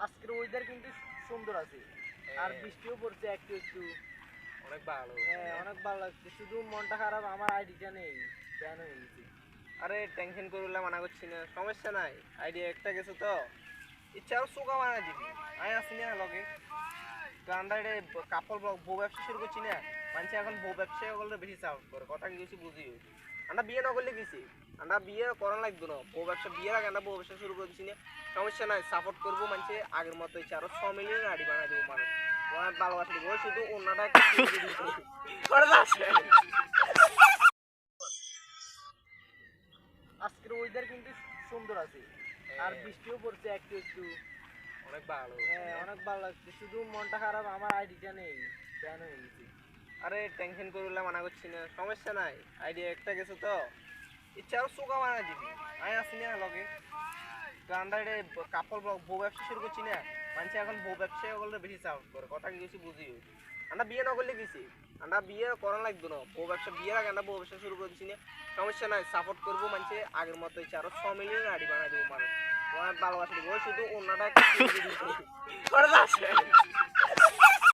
আজকের ওয়েদার কিন্তু সুন্দর আছে। আর বৃষ্টিও পড়ছে একটু একটু। অনেক ভালো। হ্যাঁ, অনেক ভালো লাগছে। শুধু মনটা খারাপ, আমার আইডিটা নেই, ব্যান হয়ে গেছে। আরে টেনশন করলে মানা করছি না, সমস্যা নাই। আইডিয়া একটা গেছে তো, ইচ্ছা আরো চোখা মানা দিবি। আমি আসি না লগে গান্ডা এটা কাপড় বউ ব্যবসা শুরু করছি না। মানুষ এখন বউ ব্যবসা করলে বেশি চাপ করে, কথা কি কিছু বুঝি। আমরা বিয়ে না করলে কিছু, আমরা বিয়ে করা লাগতো না। বউ ব্যবসা বিয়ের আগে আমরা বউ ব্যবসা শুরু করছি না, সমস্যা নাই। সাপোর্ট করবো মানুষে আগের মতো ইচ্ছা আরো 6 মিলিয়ন গাড়ি বানাই দেবো মানুষ। তোমার ভালোবাসা দিব, শুধু অন্যটা একটা আজকের ওয়েদার কিন্তু সুন্দর আছে। আর বৃষ্টিও পড়ছে একটু একটু। অনেক ভালো। হ্যাঁ, অনেক ভালো লাগছে। শুধু মনটা খারাপ, আমার আইডিটা নেই, ব্যান হয়ে গেছে। আরে টেনশন করলে মানা করছি না, সমস্যা নাই। আইডিয়া একটা গেছে তো, ইচ্ছা আরো চোখা মানা দিবি। আমি আসি না লগে গান্ডা এটা কাপড় বউ ব্যবসা শুরু করছি না। মানুষ এখন বউ ব্যবসা করলে বেশি চাপ করে, কথা কি কিছু বুঝি। আমরা বিয়ে না করলে কিছু, আমরা বিয়ে করা লাগতো না। বউ ব্যবসা বিয়ের আগে আমরা বউ ব্যবসা শুরু করছি না, সমস্যা নাই। সাপোর্ট করবো মানুষে আগের মতো ইচ্ছা আরো 6 মিলিয়ন গাড়ি বানাই দেবো মানুষ। তোমার ভালোবাসা দিব, শুধু অন্যটা একটা